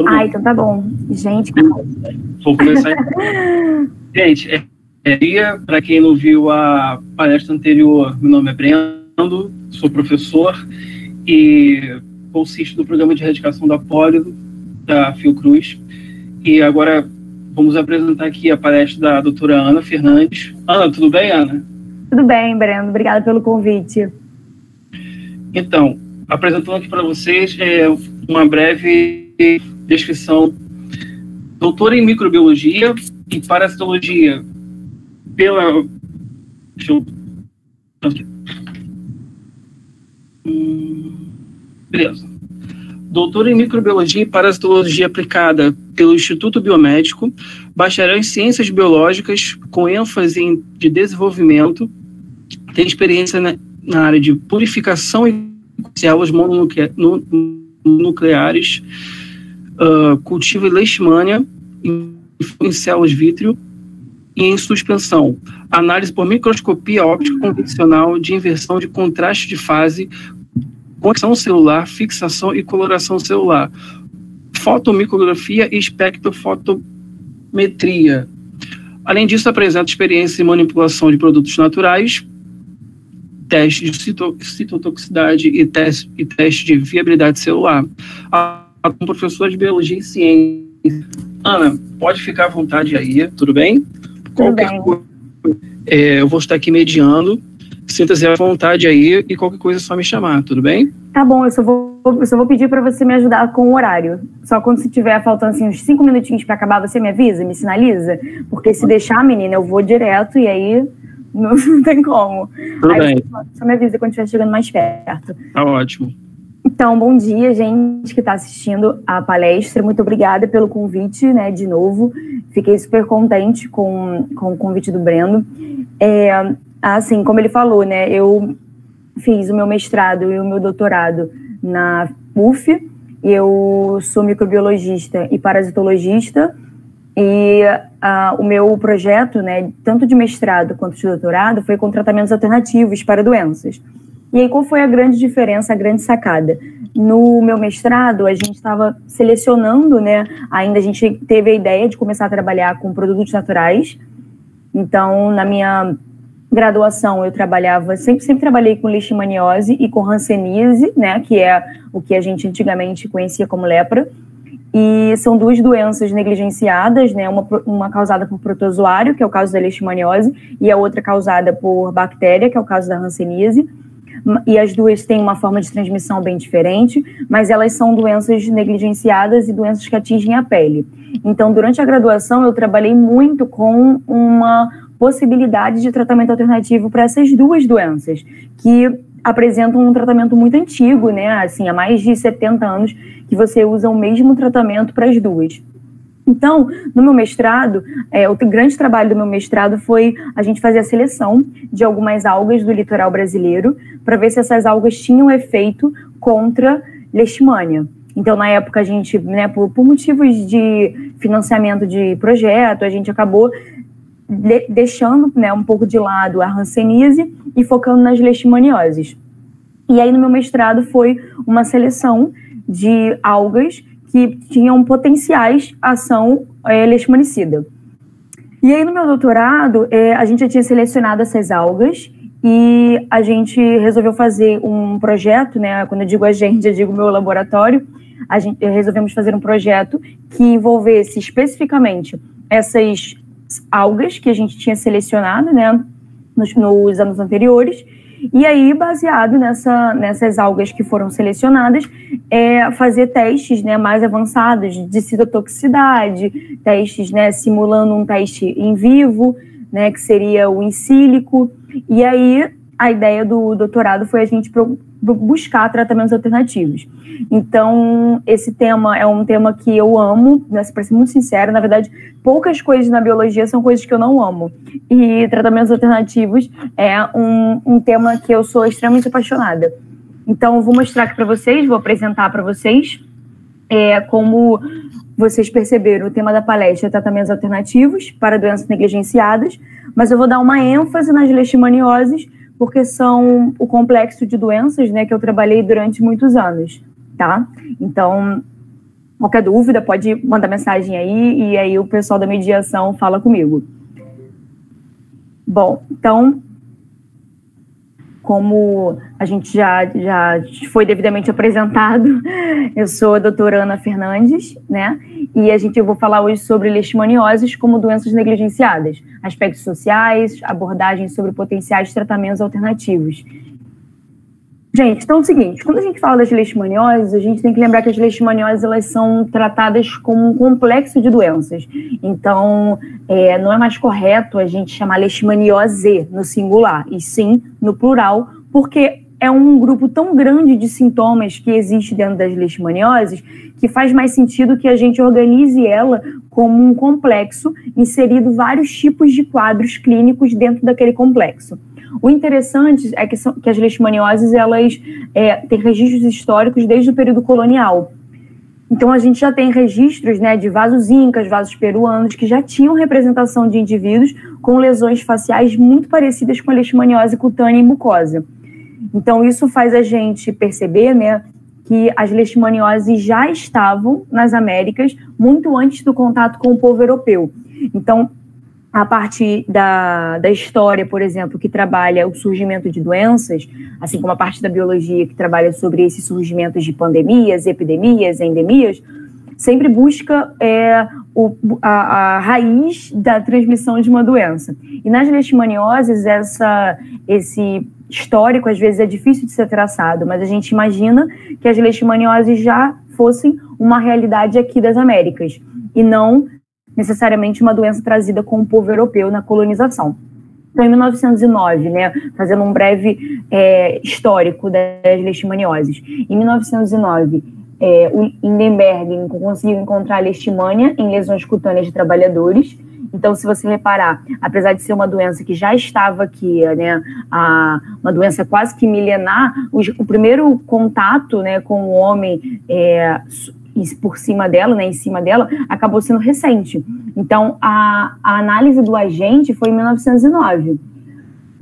Ah, então tá bom. Gente, vou começar. Gente, para quem não viu a palestra anterior, meu nome é Brendo, sou professor e bolsista do Programa de Erradicação da Polio da Fiocruz. E agora vamos apresentar aqui a palestra da doutora Ana Fernandes. Ana, tudo bem, Ana? Tudo bem, Brendo. Obrigada pelo convite. Então, apresentando aqui para vocês uma breve descrição. Doutora em microbiologia e parasitologia pela... Beleza. Doutora em microbiologia e parasitologia aplicada pelo Instituto Biomédico, bacharel em ciências biológicas com ênfase de desenvolvimento, tem experiência na área de purificação e células mononucleares, cultivo e leishmania em células vítreo e em suspensão, análise por microscopia óptica convencional de inversão de contraste de fase, conexão celular, fixação e coloração celular, fotomicrografia e espectrofotometria. Além disso, apresenta experiência em manipulação de produtos naturais, teste de citotoxicidade e teste de viabilidade celular. Como professora de Biologia e Ciência. Ana, pode ficar à vontade aí, tudo bem? Qualquer coisa, eu vou estar aqui mediando, sinta-se à vontade aí e qualquer coisa é só me chamar, tudo bem? Tá bom, eu só vou pedir para você me ajudar com o horário. Só quando se tiver faltando assim, uns 5 minutinhos para acabar, você me avisa, me sinaliza? Porque se deixar, menina, eu vou direto e aí não tem como. Tudo aí bem. Só me avisa quando estiver chegando mais perto. Tá ótimo. Então, bom dia, gente que está assistindo a palestra. Muito obrigada pelo convite, né, de novo. Fiquei super contente com o convite do Brendo. Assim, como ele falou, né, eu fiz o meu mestrado e o meu doutorado na UF. Eu sou microbiologista e parasitologista. E o meu projeto, né, tanto de mestrado quanto de doutorado, foi com tratamentos alternativos para doenças. E aí, qual foi a grande diferença, a grande sacada? No meu mestrado, a gente estava selecionando, né? Ainda a gente teve a ideia de começar a trabalhar com produtos naturais. Então, na minha graduação, eu trabalhava, sempre trabalhei com leishmaniose e com hanseníase, né? Que é o que a gente antigamente conhecia como lepra. E são duas doenças negligenciadas, né? Uma causada por protozoário, que é o caso da leishmaniose, e a outra causada por bactéria, que é o caso da hanseníase. E as duas têm uma forma de transmissão bem diferente, mas elas são doenças negligenciadas e doenças que atingem a pele. Então, durante a graduação, eu trabalhei muito com uma possibilidade de tratamento alternativo para essas duas doenças, que apresentam um tratamento muito antigo, né? Assim, há mais de 70 anos que você usa o mesmo tratamento para as duas. Então, no meu mestrado, o grande trabalho do meu mestrado foi a gente fazer a seleção de algumas algas do litoral brasileiro para ver se essas algas tinham efeito contra leishmania. Então, na época, a gente, né, por motivos de financiamento de projeto, a gente acabou deixando, né, um pouco de lado a hanseníase e focando nas leishmanioses. E aí, no meu mestrado, foi uma seleção de algas que tinham potenciais ação leishmanicida. E aí, no meu doutorado, a gente já tinha selecionado essas algas e a gente resolveu fazer um projeto, né? Quando eu digo a gente, eu digo meu laboratório. Resolvemos fazer um projeto que envolvesse especificamente essas algas que a gente tinha selecionado, né, nos anos anteriores. E aí, baseado nessas algas que foram selecionadas, fazer testes, né, mais avançados de citotoxicidade, testes, né, simulando um teste em vivo, né, que seria o in silico. E aí, a ideia do doutorado foi a gente buscar tratamentos alternativos. Então, esse tema é um tema que eu amo, né, para ser muito sincera. Na verdade, poucas coisas na biologia são coisas que eu não amo. E tratamentos alternativos é um tema que eu sou extremamente apaixonada. Então, eu vou mostrar aqui para vocês, vou apresentar para vocês como vocês perceberam, o tema da palestra é tratamentos alternativos para doenças negligenciadas, mas eu vou dar uma ênfase nas leishmanioses, porque são o complexo de doenças, né, que eu trabalhei durante muitos anos, tá? Então, qualquer dúvida, pode mandar mensagem aí, e aí o pessoal da mediação fala comigo. Bom, então, como a gente já foi devidamente apresentado, eu sou a doutora Ana Fernandes, né? E eu vou falar hoje sobre leishmanioses como doenças negligenciadas, aspectos sociais, abordagens sobre potenciais tratamentos alternativos. Gente, então é o seguinte, quando a gente fala das leishmanioses, a gente tem que lembrar que as leishmanioses, elas são tratadas como um complexo de doenças. Então, não é mais correto a gente chamar leishmaniose no singular, e sim no plural, porque é um grupo tão grande de sintomas que existe dentro das leishmanioses que faz mais sentido que a gente organize ela como um complexo, inserido vários tipos de quadros clínicos dentro daquele complexo. O interessante é que as leishmanioses, elas têm registros históricos desde o período colonial. Então, a gente já tem registros, né, de vasos incas, vasos peruanos, que já tinham representação de indivíduos com lesões faciais muito parecidas com a leishmaniose cutânea e mucosa. Então, isso faz a gente perceber, né, que as leishmanioses já estavam nas Américas muito antes do contato com o povo europeu. Então, a parte da história, por exemplo, que trabalha o surgimento de doenças, assim como a parte da biologia que trabalha sobre esses surgimentos de pandemias, epidemias, endemias, sempre busca a raiz da transmissão de uma doença. E nas leishmanioses, esse histórico, às vezes, é difícil de ser traçado, mas a gente imagina que as leishmanioses já fossem uma realidade aqui das Américas, e não necessariamente uma doença trazida com o povo europeu na colonização. Então, em 1909, né, fazendo um breve histórico das leishmanioses, em 1909, o Lindenberg conseguiu encontrar a leishmania em lesões cutâneas de trabalhadores. Então, se você reparar, apesar de ser uma doença que já estava aqui, né, uma doença quase que milenar, o primeiro contato, né, com o homem por cima dela, né, em cima dela, acabou sendo recente. Então, a análise do agente foi em 1909.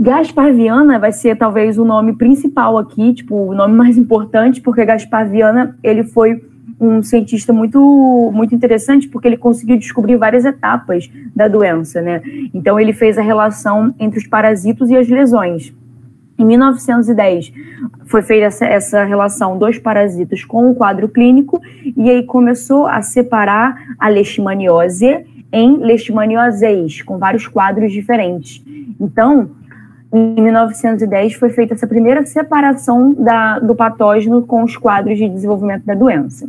Gaspar Viana vai ser talvez o nome principal aqui, tipo, o nome mais importante, porque Gaspar Viana, ele foi um cientista muito, muito interessante, porque ele conseguiu descobrir várias etapas da doença, né? Então, ele fez a relação entre os parasitos e as lesões. Em 1910, foi feita essa relação dos parasitos com o quadro clínico, e aí começou a separar a leishmaniose em leishmanioses, com vários quadros diferentes. Então, em 1910, foi feita essa primeira separação do patógeno com os quadros de desenvolvimento da doença.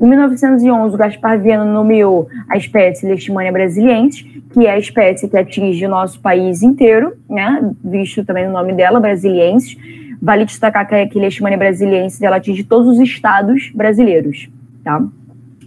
Em 1911, o Gaspar Viana nomeou a espécie Leishmania brasiliensis, que é a espécie que atinge o nosso país inteiro, né, visto também o nome dela, brasiliensis. Vale destacar que a Leishmania brasiliensis, ela atinge todos os estados brasileiros, tá?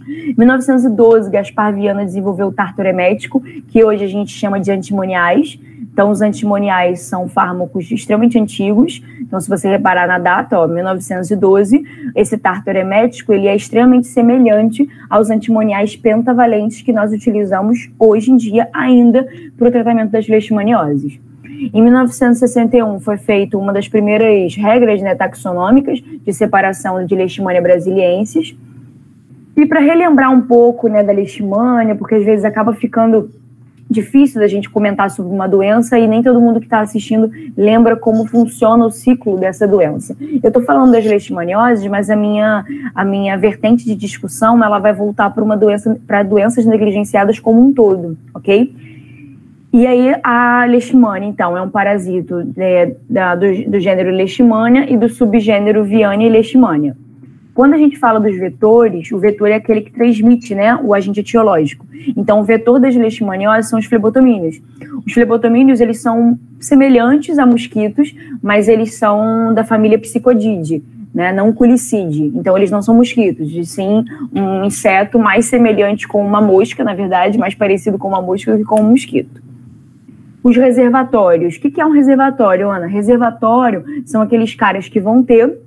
Em 1912, Gaspar Viana desenvolveu o tartaremético, que hoje a gente chama de antimoniais. Então, os antimoniais são fármacos extremamente antigos. Então, se você reparar na data, 1912, esse tartaremético, ele é extremamente semelhante aos antimoniais pentavalentes que nós utilizamos hoje em dia ainda para o tratamento das leishmanioses. Em 1961, foi feita uma das primeiras regras, né, taxonômicas de separação de Leishmania brasiliensis. E para relembrar um pouco, né, da leishmania, porque às vezes acaba ficando difícil da gente comentar sobre uma doença e nem todo mundo que está assistindo lembra como funciona o ciclo dessa doença. Eu estou falando das leishmanioses, mas a minha vertente de discussão, ela vai voltar para doenças negligenciadas como um todo, ok? E aí a leishmania, então, é um parasito do gênero Leishmania e do subgênero Viania e Leishmania. Quando a gente fala dos vetores, o vetor é aquele que transmite, né, o agente etiológico. Então, o vetor das leishmanioses são os flebotomíneos. Os flebotomíneos, eles são semelhantes a mosquitos, mas eles são da família Psychodidae, né, não Culicidae. Então, eles não são mosquitos, e sim um inseto mais semelhante com uma mosca, na verdade, mais parecido com uma mosca do que com um mosquito. Os reservatórios. O que é um reservatório, Ana? Reservatório são aqueles caras que vão ter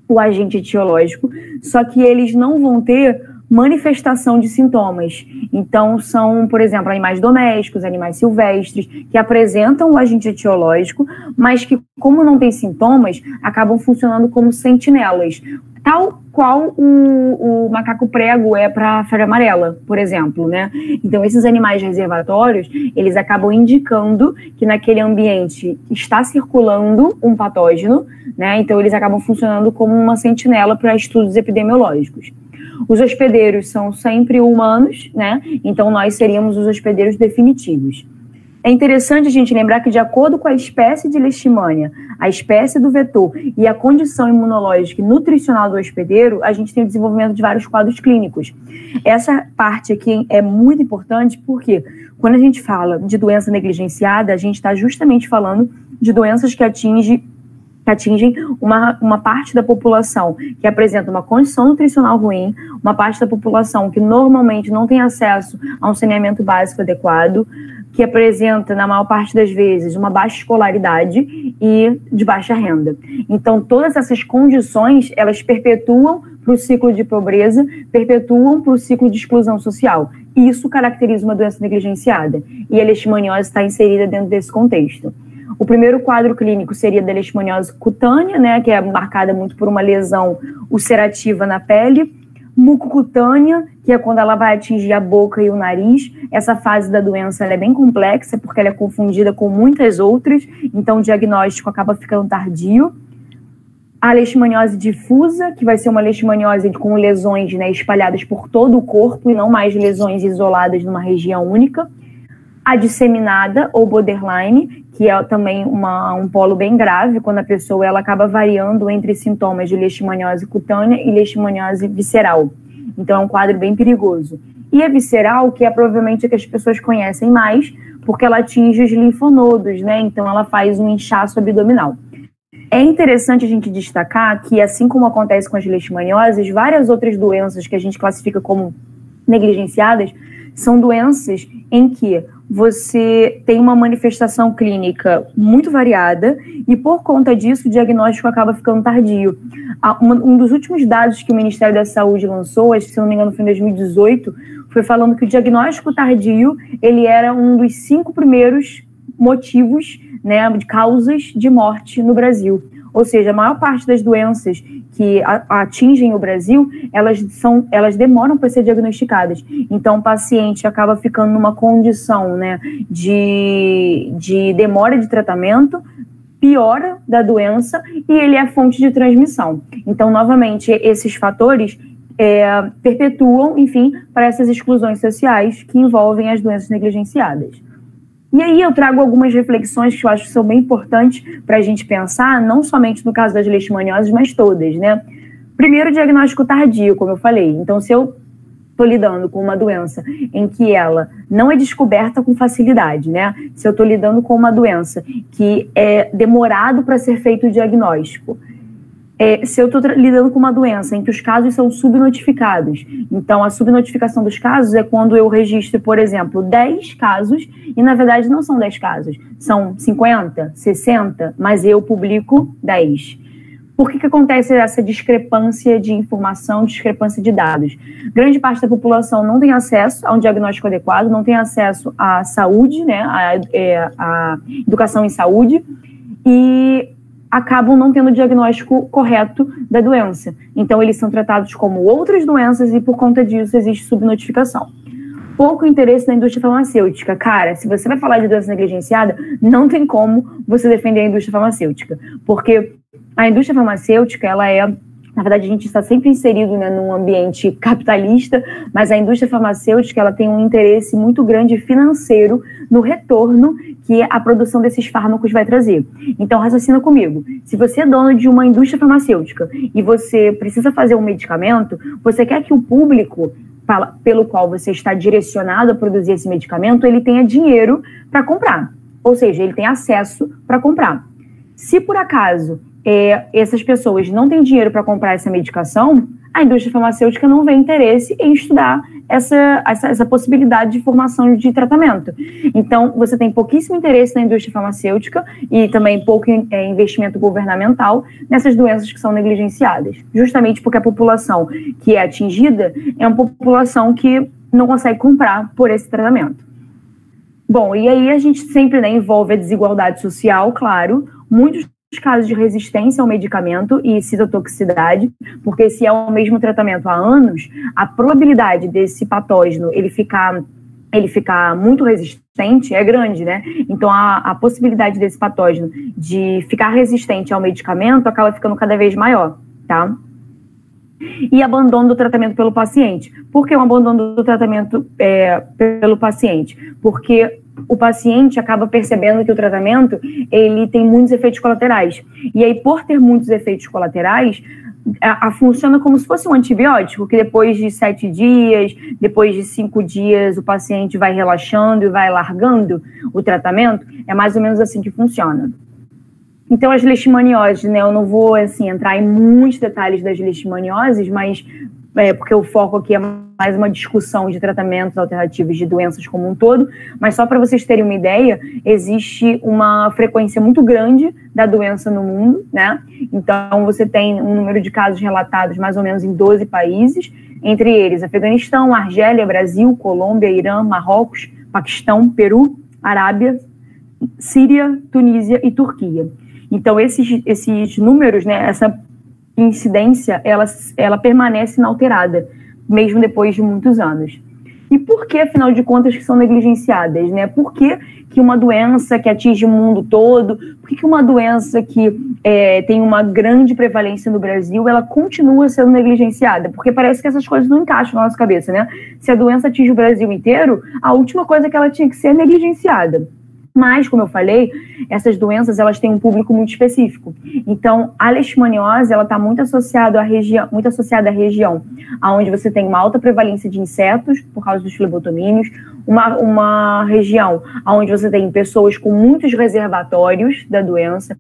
o agente etiológico, só que eles não vão ter manifestação de sintomas. Então, são, por exemplo, animais domésticos, animais silvestres, que apresentam o agente etiológico, mas que, como não têm sintomas, acabam funcionando como sentinelas, tal qual o macaco prego é para a febre amarela, por exemplo, né? Então, esses animais reservatórios, eles acabam indicando que naquele ambiente está circulando um patógeno, né? Então, eles acabam funcionando como uma sentinela para estudos epidemiológicos. Os hospedeiros são sempre humanos, né? Então, nós seríamos os hospedeiros definitivos. É interessante a gente lembrar que, de acordo com a espécie de leishmania, a espécie do vetor e a condição imunológica e nutricional do hospedeiro, a gente tem o desenvolvimento de vários quadros clínicos. Essa parte aqui é muito importante porque, quando a gente fala de doença negligenciada, a gente está justamente falando de doenças que atingem uma parte da população que apresenta uma condição nutricional ruim, uma parte da população que normalmente não tem acesso a um saneamento básico adequado, que apresenta, na maior parte das vezes, uma baixa escolaridade e de baixa renda. Então, todas essas condições, elas perpetuam para o ciclo de pobreza, perpetuam para o ciclo de exclusão social. Isso caracteriza uma doença negligenciada. E a leishmaniose está inserida dentro desse contexto. O primeiro quadro clínico seria da leishmaniose cutânea, né, que é marcada muito por uma lesão ulcerativa na pele. Mucocutânea, que é quando ela vai atingir a boca e o nariz. Essa fase da doença ela é bem complexa, porque ela é confundida com muitas outras, então o diagnóstico acaba ficando tardio. A leishmaniose difusa, que vai ser uma leishmaniose com lesões, né, espalhadas por todo o corpo e não mais lesões isoladas numa região única. A disseminada, ou borderline, que é também um polo bem grave, quando a pessoa ela acaba variando entre sintomas de leishmaniose cutânea e leishmaniose visceral. Então, é um quadro bem perigoso. E a visceral, que é provavelmente a que as pessoas conhecem mais, porque ela atinge os linfonodos, né? Então, ela faz um inchaço abdominal. É interessante a gente destacar que, assim como acontece com as leishmanioses, várias outras doenças que a gente classifica como negligenciadas são doenças em que você tem uma manifestação clínica muito variada e, por conta disso, o diagnóstico acaba ficando tardio. Um dos últimos dados que o Ministério da Saúde lançou, acho que, se não me engano, foi em 2018, foi falando que o diagnóstico tardio ele era um dos 5 primeiros motivos, né, de causas de morte no Brasil. Ou seja, a maior parte das doenças que atingem o Brasil, elas demoram para ser diagnosticadas. Então, o paciente acaba ficando numa condição, né, de demora de tratamento, piora da doença e ele é fonte de transmissão. Então, novamente, esses fatores perpetuam, enfim, para essas exclusões sociais que envolvem as doenças negligenciadas. E aí eu trago algumas reflexões que eu acho que são bem importantes para a gente pensar, não somente no caso das leishmanioses, mas todas, né? Primeiro, diagnóstico tardio, como eu falei. Então, se eu estou lidando com uma doença em que ela não é descoberta com facilidade, né? Se eu estou lidando com uma doença que é demorado para ser feito o diagnóstico, se eu estou lidando com uma doença em que os casos são subnotificados, então a subnotificação dos casos é quando eu registro, por exemplo, 10 casos e na verdade não são 10 casos, são 50, 60, mas eu publico 10. Por que acontece essa discrepância de informação, discrepância de dados? Grande parte da população não tem acesso a um diagnóstico adequado, não tem acesso à saúde, né, à educação em saúde, e acabam não tendo o diagnóstico correto da doença. Então, eles são tratados como outras doenças e, por conta disso, existe subnotificação. Pouco interesse na indústria farmacêutica. Cara, se você vai falar de doença negligenciada, não tem como você defender a indústria farmacêutica. Porque a indústria farmacêutica, na verdade, a gente está sempre inserido, né, num ambiente capitalista, mas a indústria farmacêutica ela tem um interesse muito grande financeiro no retorno que a produção desses fármacos vai trazer. Então, raciocina comigo. Se você é dono de uma indústria farmacêutica e você precisa fazer um medicamento, você quer que o público pelo qual você está direcionado a produzir esse medicamento, ele tenha dinheiro para comprar. Ou seja, ele tem acesso para comprar. Se por acaso essas pessoas não têm dinheiro para comprar essa medicação, a indústria farmacêutica não vê interesse em estudar essa possibilidade de formação de tratamento. Então, você tem pouquíssimo interesse na indústria farmacêutica e também pouco investimento governamental nessas doenças que são negligenciadas, justamente porque a população que é atingida é uma população que não consegue comprar por esse tratamento. Bom, e aí a gente sempre, né, envolve a desigualdade social, claro, muitos casos de resistência ao medicamento e citotoxicidade, porque se é o mesmo tratamento há anos, a probabilidade desse patógeno ele ficar muito resistente é grande, né? Então, a possibilidade desse patógeno de ficar resistente ao medicamento acaba ficando cada vez maior, tá? E abandono do tratamento pelo paciente. Por que o abandono do tratamento pelo paciente? Porque o paciente acaba percebendo que o tratamento ele tem muitos efeitos colaterais. E aí, por ter muitos efeitos colaterais, funciona como se fosse um antibiótico, que depois de 7 dias, depois de 5 dias, o paciente vai relaxando e vai largando o tratamento. É mais ou menos assim que funciona. Então, as leishmanioses, né, eu não vou assim, entrar em muitos detalhes das leishmanioses, mas porque o foco aqui é mais uma discussão de tratamentos alternativos de doenças como um todo, mas só para vocês terem uma ideia, existe uma frequência muito grande da doença no mundo, né? Então, você tem um número de casos relatados mais ou menos em 12 países, entre eles Afeganistão, Argélia, Brasil, Colômbia, Irã, Marrocos, Paquistão, Peru, Arábia, Síria, Tunísia e Turquia. Então, esses números, né, essa incidência, ela permanece inalterada, mesmo depois de muitos anos. E por que, afinal de contas, que são negligenciadas, né? Por que uma doença que atinge o mundo todo, por que uma doença que tem uma grande prevalência no Brasil, ela continua sendo negligenciada? Porque parece que essas coisas não encaixam na nossa cabeça, né? Se a doença atinge o Brasil inteiro, a última coisa que ela tinha que ser é negligenciada. Mas, como eu falei, essas doenças elas têm um público muito específico. Então, a leishmaniose ela está muito associada à região onde você tem uma alta prevalência de insetos por causa dos flebotomínios, uma região onde você tem pessoas com muitos reservatórios da doença,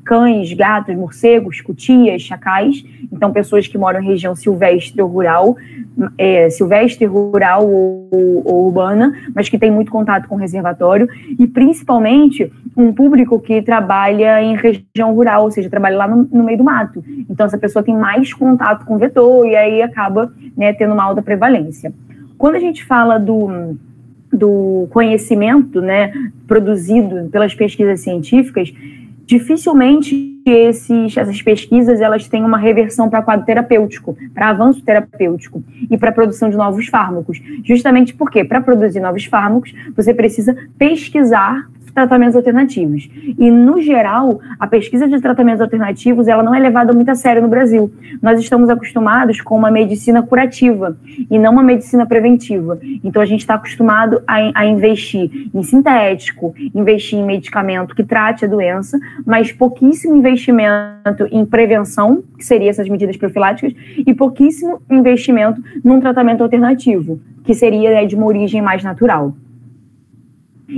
cães, gatos, morcegos, cutias, chacais, então pessoas que moram em região silvestre ou rural, ou urbana, mas que tem muito contato com o reservatório, e principalmente um público que trabalha em região rural, ou seja, trabalha lá no meio do mato. Então essa pessoa tem mais contato com o vetor e aí acaba, né, tendo uma alta prevalência. Quando a gente fala do conhecimento, né, produzido pelas pesquisas científicas, dificilmente essas pesquisas elas têm uma reversão para quadro terapêutico, para avanço terapêutico e para a produção de novos fármacos. Justamente porque, para produzir novos fármacos, você precisa pesquisar tratamentos alternativos. E, no geral, a pesquisa de tratamentos alternativos ela não é levada muito a sério no Brasil. Nós estamos acostumados com uma medicina curativa e não uma medicina preventiva. Então, a gente está acostumado a investir em sintético, investir em medicamento que trate a doença, mas pouquíssimo investimento em prevenção, que seriam essas medidas profiláticas, e pouquíssimo investimento num tratamento alternativo, que seria de uma origem mais natural.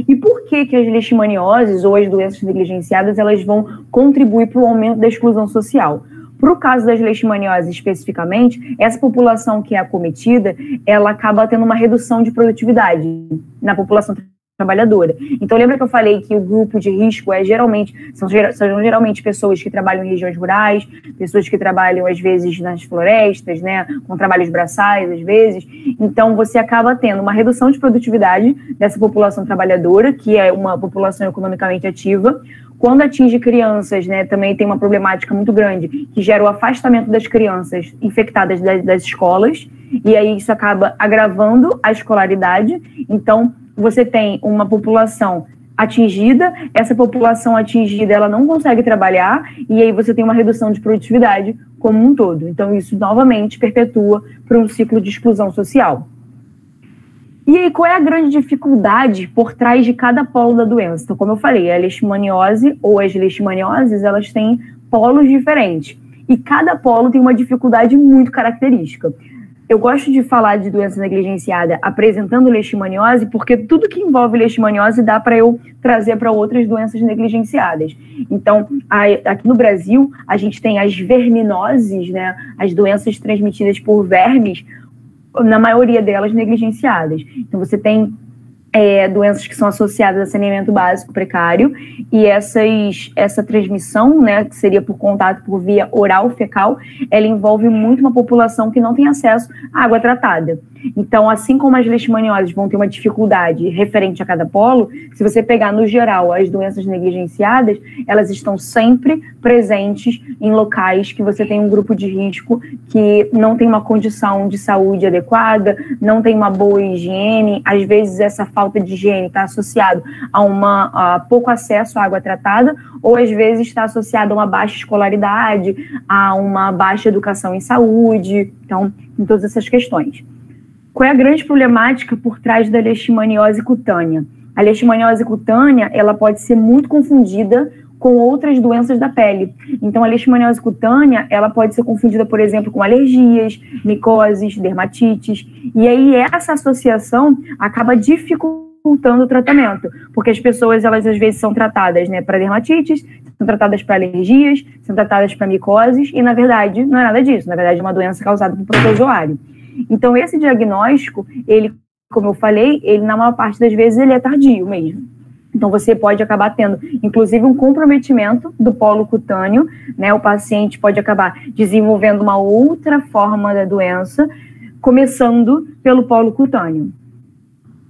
E por que as leishmanioses ou as doenças negligenciadas elas vão contribuir para o aumento da exclusão social? Para o caso das leishmanioses especificamente, essa população que é acometida, ela acaba tendo uma redução de produtividade na população trabalhadora. Então, lembra que eu falei que o grupo de risco são geralmente pessoas que trabalham em regiões rurais, pessoas que trabalham, às vezes, nas florestas, né, com trabalhos braçais, às vezes. Então, você acaba tendo uma redução de produtividade dessa população trabalhadora, que é uma população economicamente ativa. Quando atinge crianças, né, também tem uma problemática muito grande, que gera o afastamento das crianças infectadas das escolas, e aí isso acaba agravando a escolaridade. Então, você tem uma população atingida, essa população atingida ela não consegue trabalhar e aí você tem uma redução de produtividade como um todo. Então isso novamente perpetua para um ciclo de exclusão social. E aí qual é a grande dificuldade por trás de cada polo da doença? Então, como eu falei, a leishmaniose ou as leishmanioses elas têm polos diferentes e cada polo tem uma dificuldade muito característica. eu gosto de falar de doença negligenciada apresentando leishmaniose, porque tudo que envolve leishmaniose dá para eu trazer para outras doenças negligenciadas. Então, aqui no Brasil, a gente tem as verminoses, né, as doenças transmitidas por vermes, na maioria delas negligenciadas. Então, você tem doenças que são associadas a saneamento básico precário, e essa transmissão, né, que seria por contato por via oral fecal, ela envolve muito uma população que não tem acesso à água tratada. Então, assim como as leishmanioses vão ter uma dificuldade referente a cada polo, se você pegar no geral as doenças negligenciadas, elas estão sempre presentes em locais que você tem um grupo de risco que não tem uma condição de saúde adequada, não tem uma boa higiene. Às vezes essa falta de higiene está associado a pouco acesso à água tratada, ou às vezes está associado a uma baixa escolaridade, a uma baixa educação em saúde, então, em todas essas questões. Qual é a grande problemática por trás da leishmaniose cutânea? A leishmaniose cutânea, ela pode ser muito confundida com outras doenças da pele. Então, a leishmaniose cutânea, ela pode ser confundida, por exemplo, com alergias, micoses, dermatites. E aí, essa associação acaba dificultando o tratamento, porque as pessoas, elas às vezes são tratadas, né, para dermatites, são tratadas para alergias, são tratadas para micoses, e, na verdade, não é nada disso. Na verdade, é uma doença causada por protozoário. Então, esse diagnóstico, ele, como eu falei, ele na maior parte das vezes ele é tardio mesmo. Então, você pode acabar tendo, inclusive, um comprometimento do polo cutâneo, né? O paciente pode acabar desenvolvendo uma outra forma da doença, começando pelo polo cutâneo.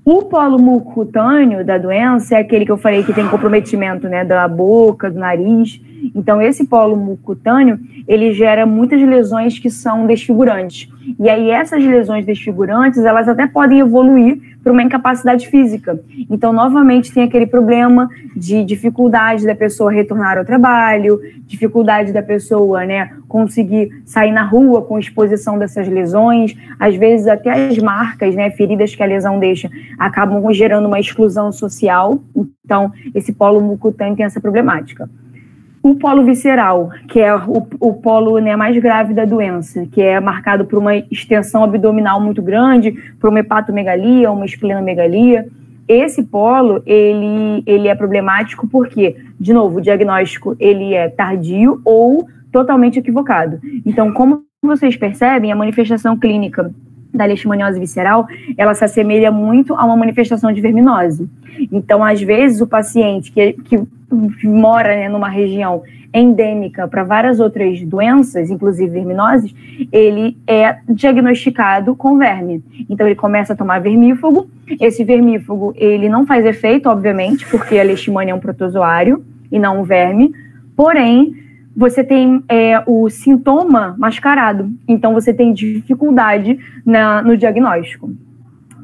O polo mucocutâneo da doença é aquele que eu falei que tem comprometimento, né, da boca, do nariz. Então, esse polo mucocutâneo, ele gera muitas lesões que são desfigurantes. E aí, essas lesões desfigurantes, elas até podem evoluir para uma incapacidade física. Então, novamente, tem aquele problema de dificuldade da pessoa retornar ao trabalho, dificuldade da pessoa, né, conseguir sair na rua com exposição dessas lesões. Às vezes, até as marcas, né, feridas que a lesão deixa, acabam gerando uma exclusão social. Então, esse polo mucocutâneo tem essa problemática. O polo visceral, que é o polo, né, mais grave da doença, que é marcado por uma extensão abdominal muito grande, por uma hepatomegalia, uma esplenomegalia. Esse polo, ele é problemático porque, de novo, o diagnóstico ele é tardio ou totalmente equivocado. Então, como vocês percebem, a manifestação clínica da leishmaniose visceral, ela se assemelha muito a uma manifestação de verminose. Então, às vezes, o paciente que mora, né, numa região endêmica para várias outras doenças, inclusive verminoses, ele é diagnosticado com verme. Então, ele começa a tomar vermífugo. Esse vermífugo, ele não faz efeito, obviamente, porque a leishmania é um protozoário e não um verme, porém, você tem o sintoma mascarado, então você tem dificuldade no diagnóstico.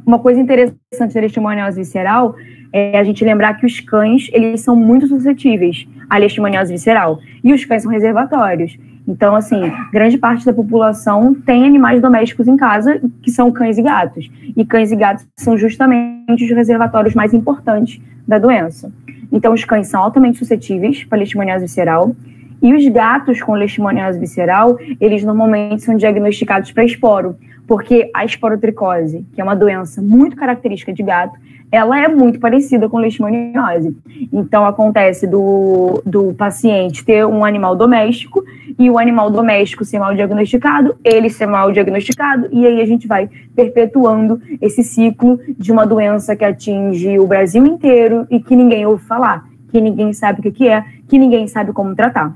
Uma coisa interessante da leishmaniose visceral é a gente lembrar que os cães, eles são muito suscetíveis à leishmaniose visceral, e os cães são reservatórios. Então, assim, grande parte da população tem animais domésticos em casa, que são cães e gatos. E cães e gatos são justamente os reservatórios mais importantes da doença. Então, os cães são altamente suscetíveis para leishmaniose visceral. E os gatos com leishmaniose visceral, eles normalmente são diagnosticados para esporo, porque a esporotricose, que é uma doença muito característica de gato, ela é muito parecida com leishmaniose. Então, acontece do paciente ter um animal doméstico e o animal doméstico ser mal diagnosticado, ele ser mal diagnosticado, e aí a gente vai perpetuando esse ciclo de uma doença que atinge o Brasil inteiro e que ninguém ouve falar, que ninguém sabe o que é, que ninguém sabe como tratar.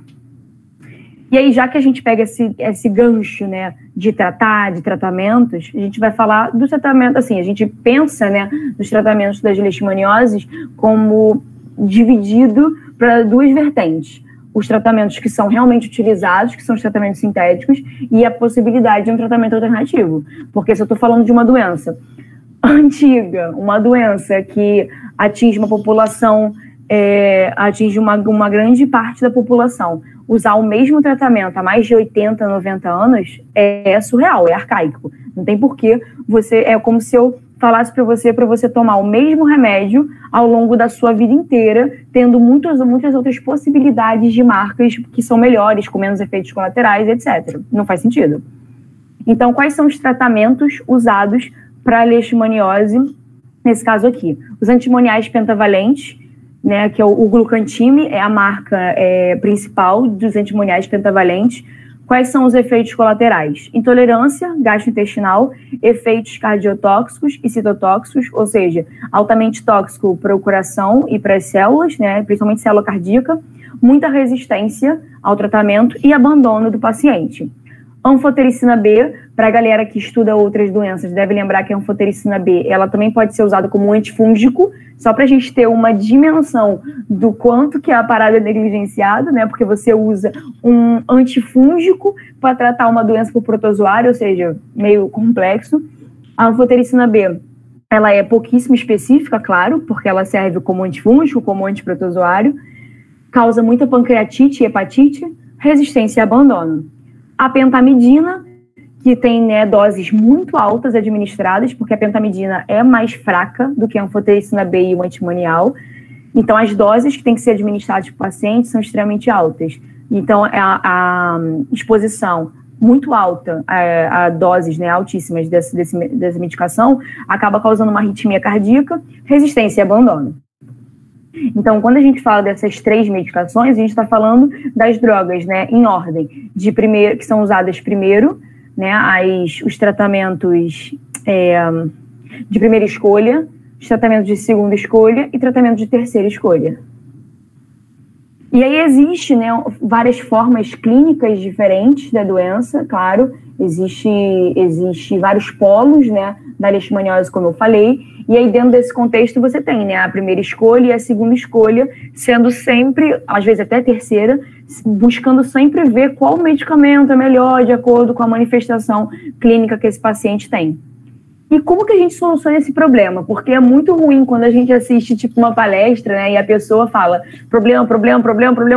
E aí, já que a gente pega esse gancho, né, de tratamentos, a gente vai falar do tratamento, assim, a gente pensa, né, nos tratamentos das leishmanioses como dividido para duas vertentes. Os tratamentos que são realmente utilizados, que são os tratamentos sintéticos, e a possibilidade de um tratamento alternativo. Porque se eu estou falando de uma doença antiga, uma doença que atinge uma população, atinge uma grande parte da população, usar o mesmo tratamento há mais de 80, 90 anos é surreal, é arcaico. Não tem porquê é como se eu falasse para você tomar o mesmo remédio ao longo da sua vida inteira, tendo muitas outras possibilidades de marcas que são melhores, com menos efeitos colaterais, etc. Não faz sentido. Então, quais são os tratamentos usados para a leishmaniose, nesse caso aqui? Os antimoniais pentavalentes, né, que é o Glucantime, é a marca principal dos antimoniais pentavalentes. Quais são os efeitos colaterais? Intolerância gastrointestinal, efeitos cardiotóxicos e citotóxicos, ou seja, altamente tóxico para o coração e para as células, né, principalmente célula cardíaca, muita resistência ao tratamento e abandono do paciente. Anfotericina B, para a galera que estuda outras doenças, deve lembrar que a anfotericina B, ela também pode ser usada como antifúngico, só para a gente ter uma dimensão do quanto que a parada é negligenciada, né? Porque você usa um antifúngico para tratar uma doença por protozoário, ou seja, meio complexo. A anfotericina B, ela é pouquíssimo específica, claro, porque ela serve como antifúngico, como antiprotozoário, causa muita pancreatite e hepatite, resistência e abandono. A pentamidina, que tem, né, doses muito altas administradas, porque a pentamidina é mais fraca do que a anfotericina B e o antimonial. Então, as doses que têm que ser administradas para o paciente são extremamente altas. Então, a exposição muito alta a doses, né, altíssimas dessa medicação acaba causando uma arritmia cardíaca, resistência e abandono. Então, quando a gente fala dessas 3 medicações, a gente está falando das drogas, né, em ordem, que são usadas primeiro, né, os tratamentos de primeira escolha, os tratamentos de segunda escolha e tratamento de terceira escolha. E aí existe, né, várias formas clínicas diferentes da doença, claro, existe vários polos, né, da leishmaniose, como eu falei, e aí dentro desse contexto você tem, né, a primeira escolha e a segunda escolha, sendo sempre, às vezes até a terceira, buscando sempre ver qual medicamento é melhor de acordo com a manifestação clínica que esse paciente tem. E como que a gente soluciona esse problema? Porque é muito ruim quando a gente assiste, tipo, uma palestra, né, e a pessoa fala problema,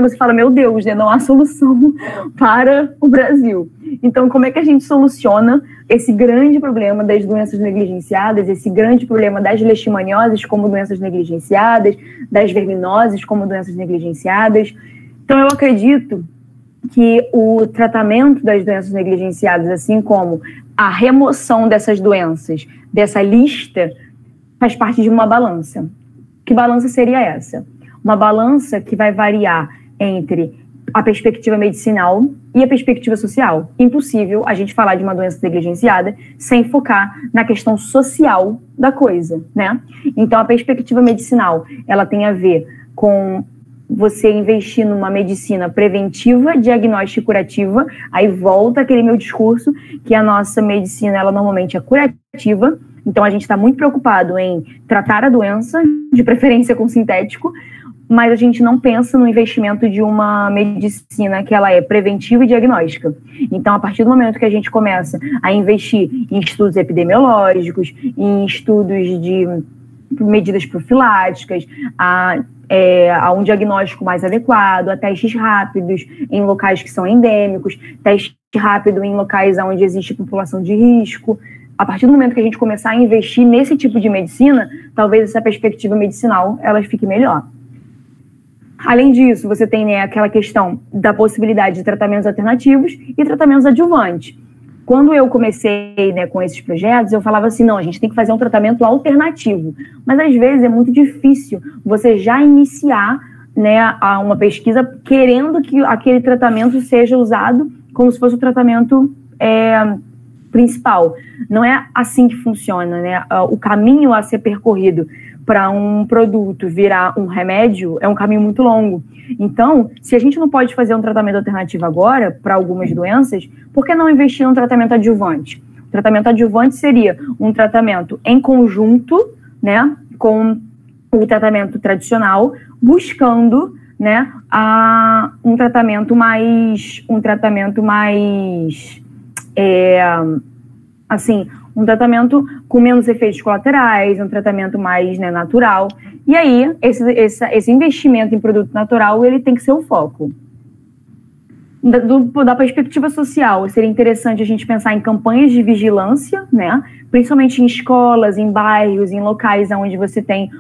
você fala, meu Deus, né, não há solução para o Brasil. Então, como é que a gente soluciona esse grande problema das doenças negligenciadas, esse grande problema das leishmanioses como doenças negligenciadas, das verminoses como doenças negligenciadas? Então, eu acredito que o tratamento das doenças negligenciadas, assim como a remoção dessas doenças, dessa lista, faz parte de uma balança. Que balança seria essa? Uma balança que vai variar entre a perspectiva medicinal e a perspectiva social. Impossível a gente falar de uma doença negligenciada sem focar na questão social da coisa, né? Então, a perspectiva medicinal, ela tem a ver com você investir numa medicina preventiva, diagnóstica e curativa. Aí volta aquele meu discurso que a nossa medicina, ela normalmente é curativa, então a gente está muito preocupado em tratar a doença, de preferência com sintético, mas a gente não pensa no investimento de uma medicina que ela é preventiva e diagnóstica. Então, a partir do momento que a gente começa a investir em estudos epidemiológicos, em estudos de medidas profiláticas, a um diagnóstico mais adequado, a testes rápidos em locais que são endêmicos, teste rápido em locais onde existe população de risco. A partir do momento que a gente começar a investir nesse tipo de medicina, talvez essa perspectiva medicinal ela fique melhor. Além disso, você tem, né, aquela questão da possibilidade de tratamentos alternativos e tratamentos adjuvantes. Quando eu comecei, né, com esses projetos, eu falava assim, não, a gente tem que fazer um tratamento alternativo. Mas, às vezes, é muito difícil você já iniciar, né, uma pesquisa querendo que aquele tratamento seja usado como se fosse o tratamento principal. Não é assim que funciona, né? O caminho a ser percorrido para um produto virar um remédio é um caminho muito longo. Então, se a gente não pode fazer um tratamento alternativo agora para algumas doenças, por que não investir em um tratamento adjuvante? O tratamento adjuvante seria um tratamento em conjunto, né, com o tratamento tradicional, buscando, né, um tratamento mais um tratamento com menos efeitos colaterais, um tratamento mais, né, natural. E aí, esse investimento em produto natural, ele tem que ser o foco. Da perspectiva social, seria interessante a gente pensar em campanhas de vigilância, né, principalmente em escolas, em bairros, em locais onde você tem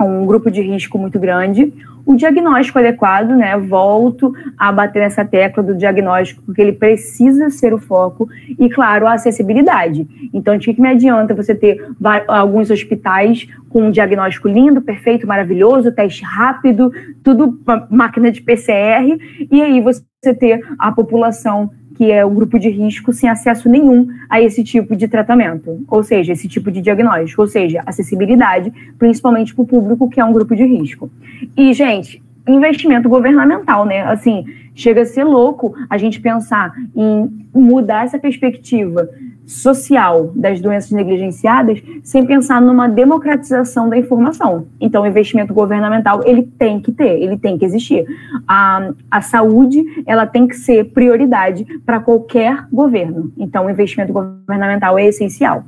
um grupo de risco muito grande. O diagnóstico adequado, né, volto a bater nessa tecla do diagnóstico, porque ele precisa ser o foco, e, claro, a acessibilidade. Então, de que me adianta você ter alguns hospitais com um diagnóstico lindo, perfeito, maravilhoso, teste rápido, tudo máquina de PCR, e aí você ter a população que é o grupo de risco, sem acesso nenhum a esse tipo de tratamento, ou seja, esse tipo de diagnóstico, ou seja, acessibilidade, principalmente para o público que é um grupo de risco. E, gente, investimento governamental, né? Assim, chega a ser louco a gente pensar em mudar essa perspectiva social das doenças negligenciadas sem pensar numa democratização da informação. Então, o investimento governamental, ele tem que ter, ele tem que existir. A saúde, ela tem que ser prioridade para qualquer governo. Então, o investimento governamental é essencial.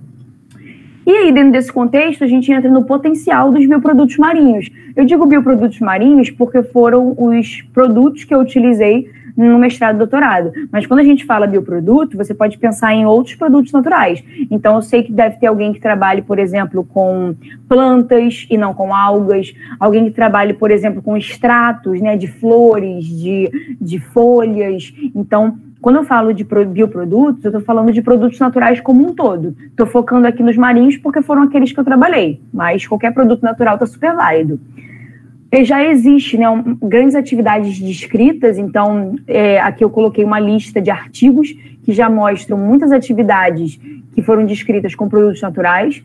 E aí, dentro desse contexto, a gente entra no potencial dos bioprodutos marinhos. Eu digo bioprodutos marinhos porque foram os produtos que eu utilizei no mestrado e doutorado. Mas quando a gente fala bioproduto, você pode pensar em outros produtos naturais. Então, eu sei que deve ter alguém que trabalhe, por exemplo, com plantas e não com algas. Alguém que trabalhe, por exemplo, com extratos, né, de flores, de folhas. Então, quando eu falo de bioprodutos, eu estou falando de produtos naturais como um todo. Estou focando aqui nos marinhos porque foram aqueles que eu trabalhei. Mas qualquer produto natural está super válido. E já existe, né, grandes atividades descritas, então aqui eu coloquei uma lista de artigos que já mostram muitas atividades que foram descritas com produtos naturais: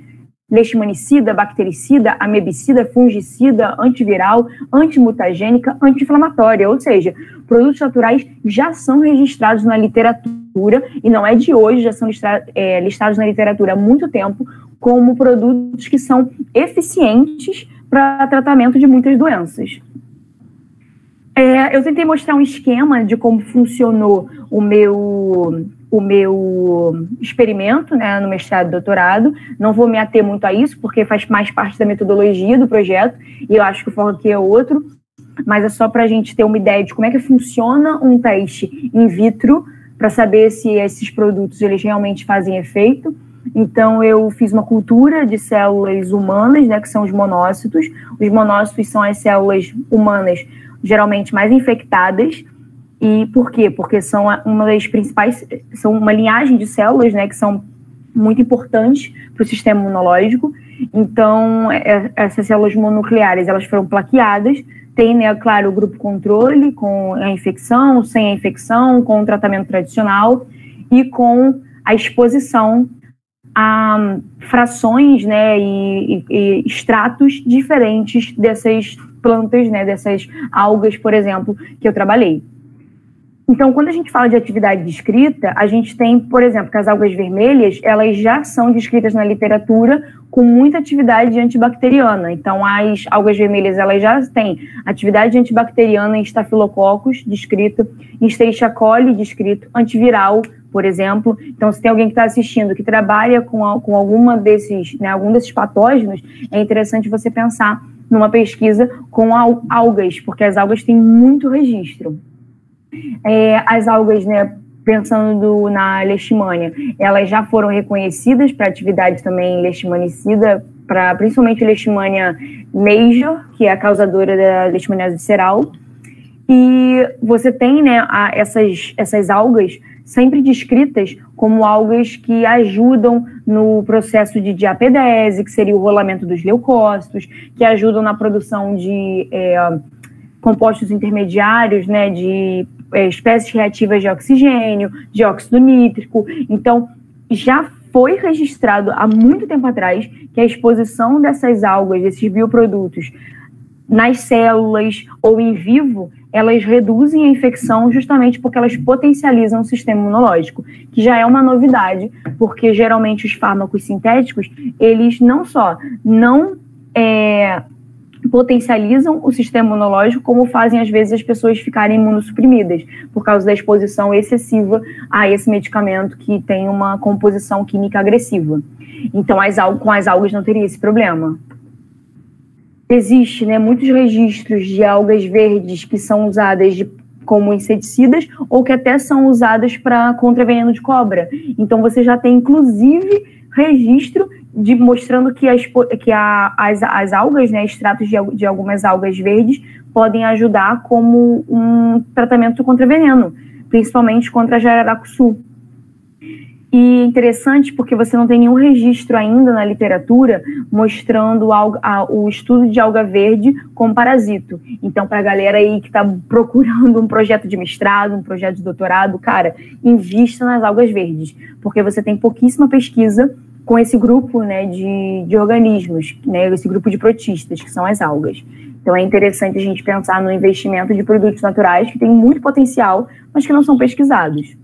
leishmanicida, bactericida, amebicida, fungicida, antiviral, antimutagênica, anti-inflamatória, ou seja, produtos naturais já são registrados na literatura, e não é de hoje, já são listados na literatura há muito tempo, como produtos que são eficientes para tratamento de muitas doenças. Eu tentei mostrar um esquema de como funcionou o meu experimento, né, no mestrado e doutorado. Não vou me ater muito a isso, porque faz mais parte da metodologia do projeto, e eu acho que o foco aqui é outro, mas é só para a gente ter uma ideia de como é que funciona um teste in vitro, para saber se esses produtos eles realmente fazem efeito. Então, eu fiz uma cultura de células humanas, né, que são os monócitos. Os monócitos são as células humanas geralmente mais infectadas. E por quê? Porque são uma das principais, são uma linhagem de células, né, que são muito importantes para o sistema imunológico. Então, essas células mononucleares, elas foram plaqueadas. Tem, né, claro, o grupo controle com a infecção, sem a infecção, com o tratamento tradicional e com a exposição a frações, né, e extratos diferentes dessas plantas, né, dessas algas, por exemplo, que eu trabalhei. Então, quando a gente fala de atividade descrita, a gente tem, por exemplo, que as algas vermelhas, elas já são descritas na literatura com muita atividade antibacteriana. Então, as algas vermelhas, elas já têm atividade antibacteriana em Staphylococcus, descrito, em Escherichia coli, descrito, antiviral, por exemplo. Então, se tem alguém que está assistindo que trabalha com algum desses patógenos, é interessante você pensar numa pesquisa com algas, porque as algas têm muito registro. As algas, né, pensando na leishmania, elas já foram reconhecidas para atividade também leishmanicida, para principalmente leishmania major, que é a causadora da leishmaniose visceral. E você tem, né, essas algas sempre descritas como algas que ajudam no processo de diapedese, que seria o rolamento dos leucócitos, que ajudam na produção de compostos intermediários, né, de espécies reativas de oxigênio, dióxido nítrico. Então, já foi registrado há muito tempo atrás que a exposição dessas algas, desses bioprodutos, nas células ou em vivo, elas reduzem a infecção justamente porque elas potencializam o sistema imunológico, que já é uma novidade, porque geralmente os fármacos sintéticos, eles não só não potencializam o sistema imunológico, como fazem, às vezes, as pessoas ficarem imunossuprimidas, por causa da exposição excessiva a esse medicamento que tem uma composição química agressiva. Então, com as algas não teria esse problema. Existe, né, muitos registros de algas verdes que são usadas como inseticidas ou que até são usadas contra veneno de cobra. Então, você já tem, inclusive, registro mostrando que as algas, né, extratos de algumas algas verdes, podem ajudar como um tratamento contra veneno, principalmente contra a jararacuçu. E interessante porque você não tem nenhum registro ainda na literatura mostrando o estudo de alga verde como parasito. Então, para a galera aí que está procurando um projeto de mestrado, um projeto de doutorado, cara, invista nas algas verdes, porque você tem pouquíssima pesquisa com esse grupo, né, de organismos, né, esse grupo de protistas, que são as algas. Então, é interessante a gente pensar no investimento de produtos naturais que têm muito potencial, mas que não são pesquisados.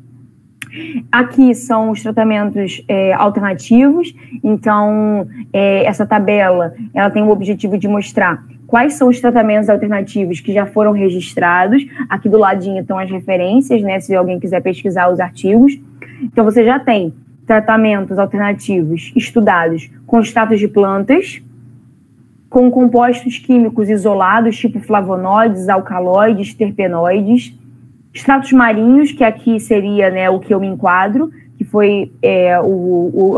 Aqui são os tratamentos alternativos, então essa tabela ela tem o objetivo de mostrar quais são os tratamentos alternativos que já foram registrados. Aqui do ladinho estão as referências, né, se alguém quiser pesquisar os artigos. Então você já tem tratamentos alternativos estudados com extratos de plantas, com compostos químicos isolados, tipo flavonoides, alcaloides, terpenoides, extratos marinhos, que aqui seria, né, o que eu me enquadro, que foi a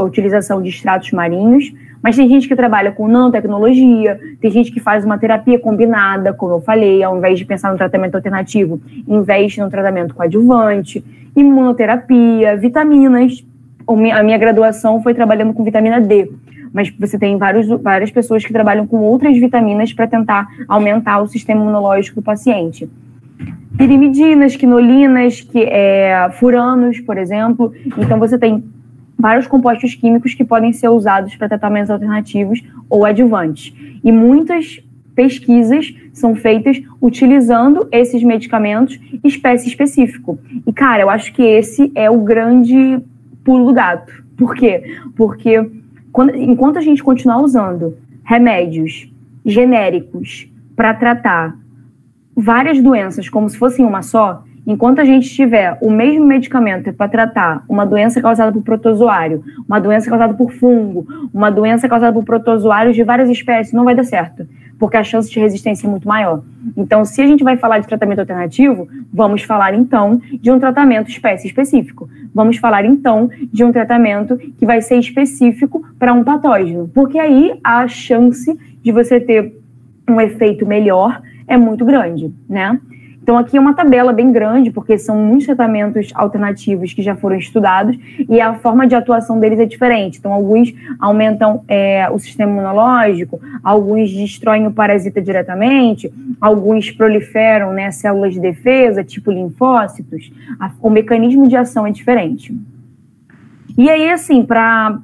utilização de extratos marinhos, mas tem gente que trabalha com nanotecnologia, tem gente que faz uma terapia combinada, como eu falei, ao invés de pensar no tratamento alternativo, investe no tratamento coadjuvante, imunoterapia, vitaminas. A minha graduação foi trabalhando com vitamina D, mas você tem várias pessoas que trabalham com outras vitaminas para tentar aumentar o sistema imunológico do paciente. Pirimidinas, quinolinas, furanos, por exemplo. Então, você tem vários compostos químicos que podem ser usados para tratamentos alternativos ou adjuvantes. E muitas pesquisas são feitas utilizando esses medicamentos espécie específico. E, cara, eu acho que esse é o grande pulo do gato. Por quê? Porque enquanto a gente continuar usando remédios genéricos para tratar várias doenças como se fossem uma só, enquanto a gente tiver o mesmo medicamento para tratar uma doença causada por protozoário, uma doença causada por fungo, uma doença causada por protozoários de várias espécies, não vai dar certo, porque a chance de resistência é muito maior. Então, se a gente vai falar de tratamento alternativo, vamos falar então de um tratamento espécie específico. Vamos falar então de um tratamento que vai ser específico para um patógeno, porque aí a chance de você ter um efeito melhor é muito grande, né? Então, aqui é uma tabela bem grande, porque são muitos tratamentos alternativos que já foram estudados e a forma de atuação deles é diferente. Então, alguns aumentam o sistema imunológico, alguns destroem o parasita diretamente, alguns proliferam, né, células de defesa, tipo linfócitos. O mecanismo de ação é diferente. E aí, assim, para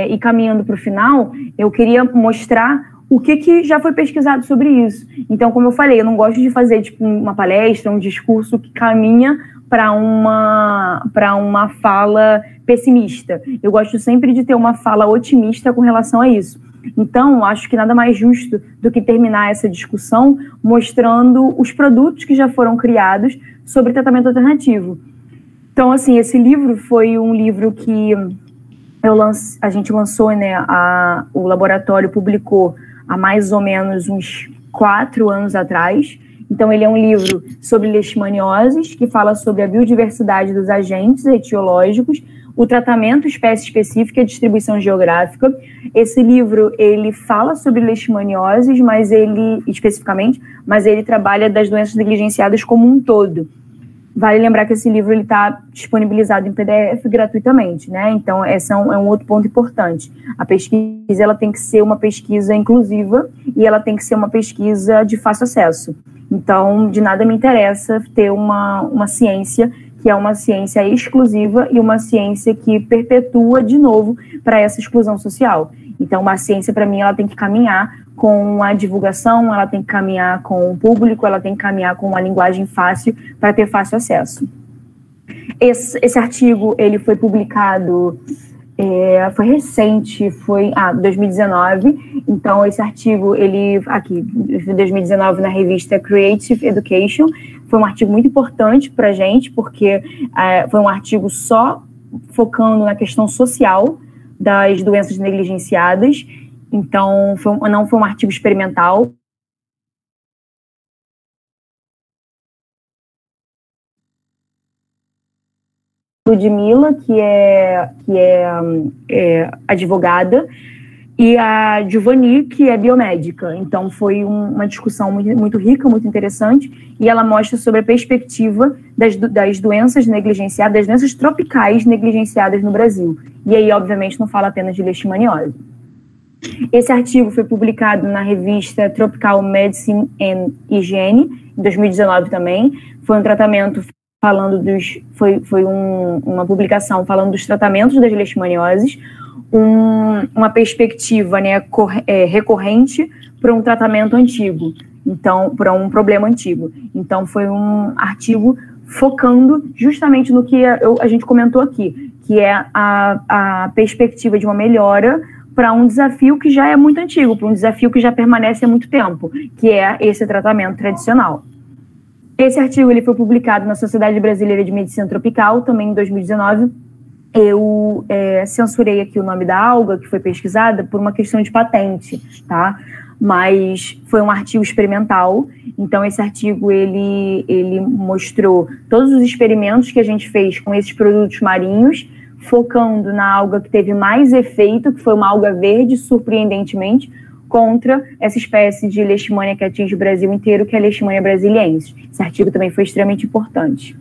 ir caminhando para o final, eu queria mostrar o que já foi pesquisado sobre isso. Então, como eu falei, eu não gosto de fazer tipo uma palestra, um discurso que caminha para uma fala pessimista. Eu gosto sempre de ter uma fala otimista com relação a isso. Então, acho que nada mais justo do que terminar essa discussão mostrando os produtos que já foram criados sobre tratamento alternativo. Então, assim, esse livro foi um livro que a gente lançou, né, o laboratório publicou há mais ou menos uns 4 anos atrás. Então, ele é um livro sobre leishmanioses, que fala sobre a biodiversidade dos agentes etiológicos, o tratamento espécie específica e a distribuição geográfica. Esse livro, ele fala sobre leishmanioses, especificamente, mas ele trabalha das doenças negligenciadas como um todo. Vale lembrar que esse livro está disponibilizado em PDF gratuitamente, né? Então, esse é um outro ponto importante. A pesquisa ela tem que ser uma pesquisa inclusiva e ela tem que ser uma pesquisa de fácil acesso. Então, de nada me interessa ter uma ciência que é uma ciência exclusiva e uma ciência que perpetua de novo para essa exclusão social. Então, uma ciência, para mim, ela tem que caminhar com a divulgação, ela tem que caminhar com o público, ela tem que caminhar com uma linguagem fácil para ter fácil acesso. Esse artigo, ele foi publicado, foi recente, foi 2019, então esse artigo, aqui, 2019, na revista Creative Education, foi um artigo muito importante para a gente, porque foi um artigo só focando na questão social das doenças negligenciadas. Então, não foi um artigo experimental. Ludmila, que é advogada, e a Giovanni, que é biomédica. Então, foi uma discussão muito rica, muito interessante, e ela mostra sobre a perspectiva das doenças negligenciadas, das doenças tropicais negligenciadas no Brasil. E aí, obviamente, não fala apenas de leishmaniose. Esse artigo foi publicado na revista Tropical Medicine and Hygiene, em 2019 também. Foi um tratamento falando uma publicação falando dos tratamentos das leishmanioses, uma perspectiva, né, recorrente para um tratamento antigo, então, para um problema antigo. Então, foi um artigo focando justamente no que a gente comentou aqui, que é a perspectiva de uma melhora para um desafio que já é muito antigo, para um desafio que já permanece há muito tempo, que é esse tratamento tradicional. Esse artigo ele foi publicado na Sociedade Brasileira de Medicina Tropical, também em 2019. Eu censurei aqui o nome da alga que foi pesquisada por uma questão de patente, tá? Mas foi um artigo experimental. Então, esse artigo ele mostrou todos os experimentos que a gente fez com esses produtos marinhos, focando na alga que teve mais efeito, que foi uma alga verde, surpreendentemente, contra essa espécie de leishmania que atinge o Brasil inteiro, que é a Leishmania brasiliensis. Esse artigo também foi extremamente importante.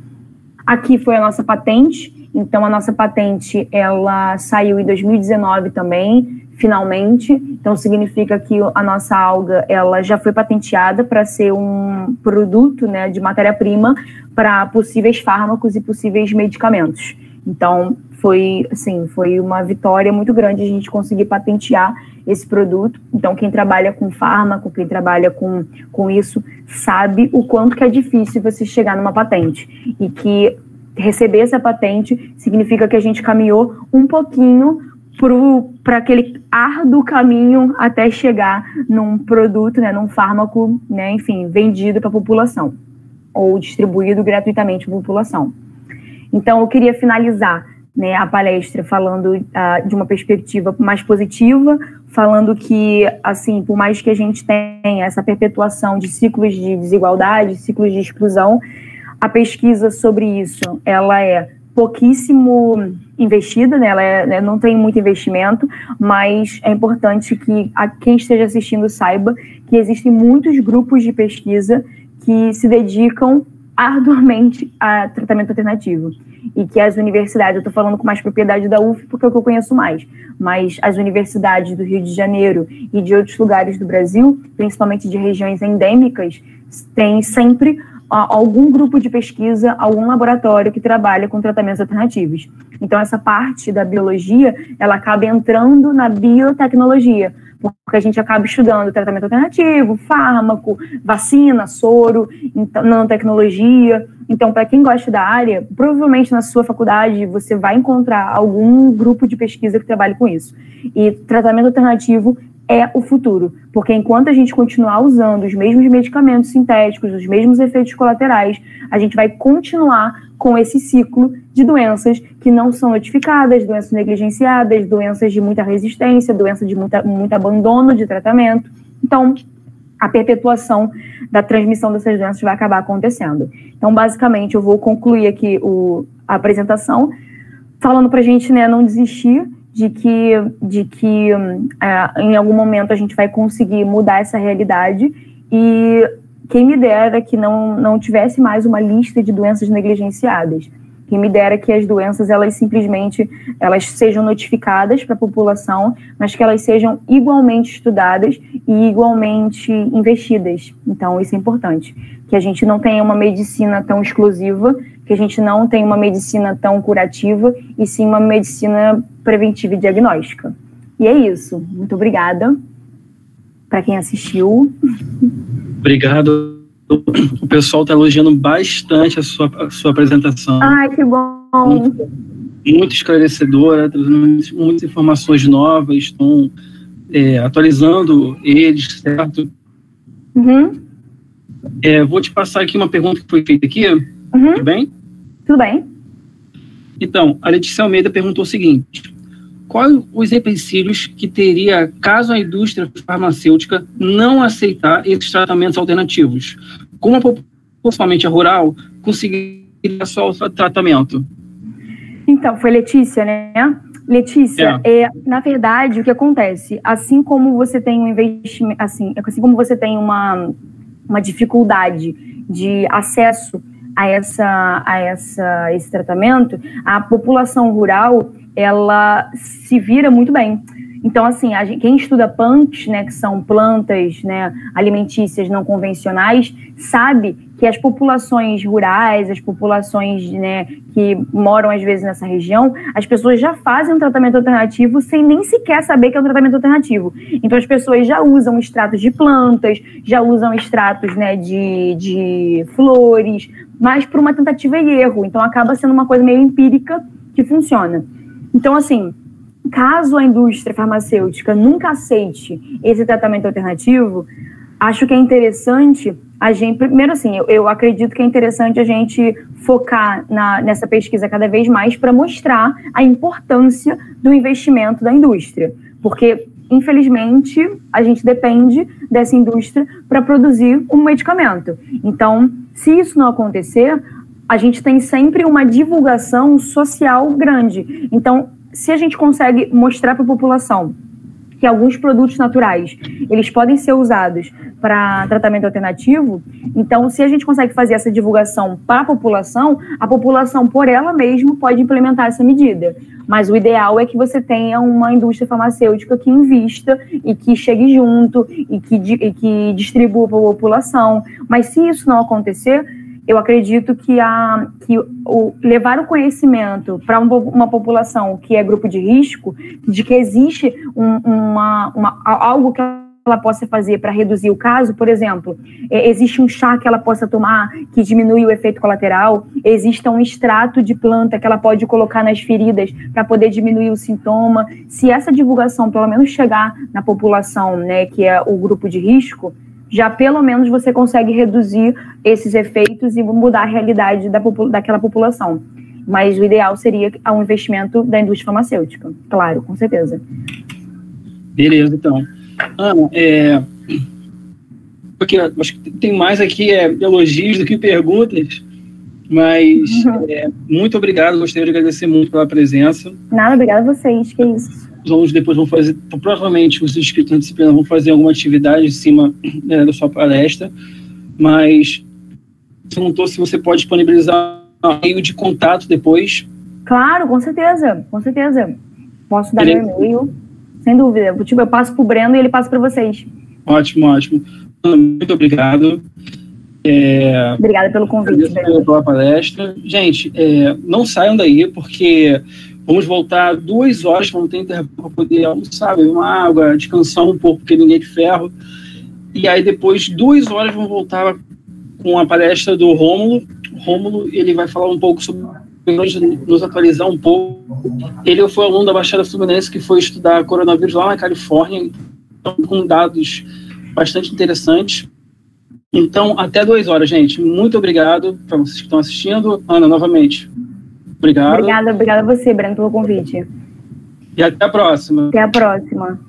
Aqui foi a nossa patente. Então, a nossa patente, ela saiu em 2019 também, finalmente. Então, significa que a nossa alga, ela já foi patenteada para ser um produto, né, de matéria-prima para possíveis fármacos e possíveis medicamentos. Então, foi uma vitória muito grande a gente conseguir patentear esse produto. Então, quem trabalha com fármaco, quem trabalha com isso, sabe o quanto que é difícil você chegar numa patente. E que receber essa patente significa que a gente caminhou um pouquinho para aquele árduo caminho até chegar num produto, né, num fármaco, né, enfim, vendido para a população ou distribuído gratuitamente para a população. Então, eu queria finalizar, né, a palestra falando de uma perspectiva mais positiva, falando que, assim, por mais que a gente tenha essa perpetuação de ciclos de desigualdade, ciclos de exclusão, a pesquisa sobre isso, ela é pouquíssimo investida, né? Ela não tem muito investimento, mas é importante que quem esteja assistindo saiba que existem muitos grupos de pesquisa que se dedicam arduamente a tratamento alternativo e que as universidades, eu estou falando com mais propriedade da UF porque é o que eu conheço mais, mas as universidades do Rio de Janeiro e de outros lugares do Brasil, principalmente de regiões endêmicas, têm sempre algum grupo de pesquisa, algum laboratório que trabalha com tratamentos alternativos. Então, essa parte da biologia, ela acaba entrando na biotecnologia, porque a gente acaba estudando tratamento alternativo, fármaco, vacina, soro, nanotecnologia. Então, para quem gosta da área, provavelmente na sua faculdade você vai encontrar algum grupo de pesquisa que trabalhe com isso. E tratamento alternativo é o futuro, porque enquanto a gente continuar usando os mesmos medicamentos sintéticos, os mesmos efeitos colaterais, a gente vai continuar com esse ciclo de doenças que não são notificadas, doenças negligenciadas, doenças de muita resistência, doenças de muito abandono de tratamento. Então, a perpetuação da transmissão dessas doenças vai acabar acontecendo. Então, basicamente, eu vou concluir aqui a apresentação falando para a gente, né, não desistir de que em algum momento a gente vai conseguir mudar essa realidade e quem me dera que não tivesse mais uma lista de doenças negligenciadas. Quem me dera que as doenças, elas simplesmente sejam notificadas para a população, mas que elas sejam igualmente estudadas e igualmente investidas. Então, isso é importante. Que a gente não tenha uma medicina tão exclusiva, que a gente não tenha uma medicina tão curativa, e sim uma medicina preventiva e diagnóstica. E é isso. Muito obrigada para quem assistiu. Obrigado. O pessoal está elogiando bastante a sua apresentação. Ai, que bom! Muito esclarecedora, trazendo muitas informações novas, estão atualizando eles, certo? Uhum. Vou te passar aqui uma pergunta que foi feita aqui. Uhum. Tudo bem? Tudo bem. Então, a Letícia Almeida perguntou o seguinte: quais os empecilhos que teria caso a indústria farmacêutica não aceitar esses tratamentos alternativos? Como a população, principalmente a rural, conseguiria acesso ao tratamento? Então, foi Letícia, né? Letícia, na verdade, o que acontece? Assim como você tem um investimento, assim como você tem uma dificuldade de acesso a esse tratamento, a população rural, ela se vira muito bem. Então, assim, quem estuda PANCs, né, que são plantas, né, alimentícias não convencionais, sabe que as populações rurais, as populações, né, que moram às vezes nessa região, as pessoas já fazem um tratamento alternativo sem nem sequer saber que é um tratamento alternativo. Então, as pessoas já usam extratos de plantas, já usam extratos, né, de flores, mas por uma tentativa e erro. Então, acaba sendo uma coisa meio empírica que funciona. Então, assim, caso a indústria farmacêutica nunca aceite esse tratamento alternativo, acho que é interessante a gente... Primeiro, assim, eu acredito que é interessante a gente focar nessa pesquisa cada vez mais para mostrar a importância do investimento da indústria. Porque, infelizmente, a gente depende dessa indústria para produzir um medicamento. Então, se isso não acontecer, a gente tem sempre uma divulgação social grande. Então, se a gente consegue mostrar para a população que alguns produtos naturais, eles podem ser usados para tratamento alternativo, então, se a gente consegue fazer essa divulgação para a população por ela mesma pode implementar essa medida. Mas o ideal é que você tenha uma indústria farmacêutica que invista e que chegue junto e que distribua para a população. Mas se isso não acontecer, eu acredito que levar o conhecimento para uma população que é grupo de risco, de que existe algo que ela possa fazer para reduzir o caso, por exemplo, existe um chá que ela possa tomar que diminui o efeito colateral, existe um extrato de planta que ela pode colocar nas feridas para poder diminuir o sintoma. Se essa divulgação pelo menos chegar na população, né, que é o grupo de risco, já pelo menos você consegue reduzir esses efeitos e mudar a realidade daquela população. Mas o ideal seria um investimento da indústria farmacêutica, claro, com certeza. Beleza, então. Ana, porque acho que tem mais aqui elogios do que perguntas, mas muito obrigado, gostaria de agradecer muito pela presença. Nada, obrigada a vocês, que é isso. Depois vão fazer, provavelmente os inscritos na disciplina vão fazer alguma atividade em cima da sua palestra, mas perguntou se você pode disponibilizar um meio de contato depois. Claro, com certeza, com certeza. Posso dar meu e-mail, sem dúvida. Eu passo para o Breno e ele passa para vocês. Ótimo, ótimo. Muito obrigado. Obrigada pelo convite. Pela palestra. Gente, não saiam daí, porque vamos voltar 2 horas, vamos ter intervalo para poder almoçar, beber uma água, descansar um pouco, porque ninguém é de ferro. E aí depois, 2 horas, vamos voltar com a palestra do Rômulo. Rômulo, ele vai falar um pouco sobre, nos atualizar um pouco. Ele foi aluno da Baixada Fluminense que foi estudar coronavírus lá na Califórnia, então, com dados bastante interessantes. Então, até 2 horas, gente. Muito obrigado para vocês que estão assistindo. Ana, novamente, obrigado. Obrigada a você, Breno, pelo convite. E até a próxima. Até a próxima.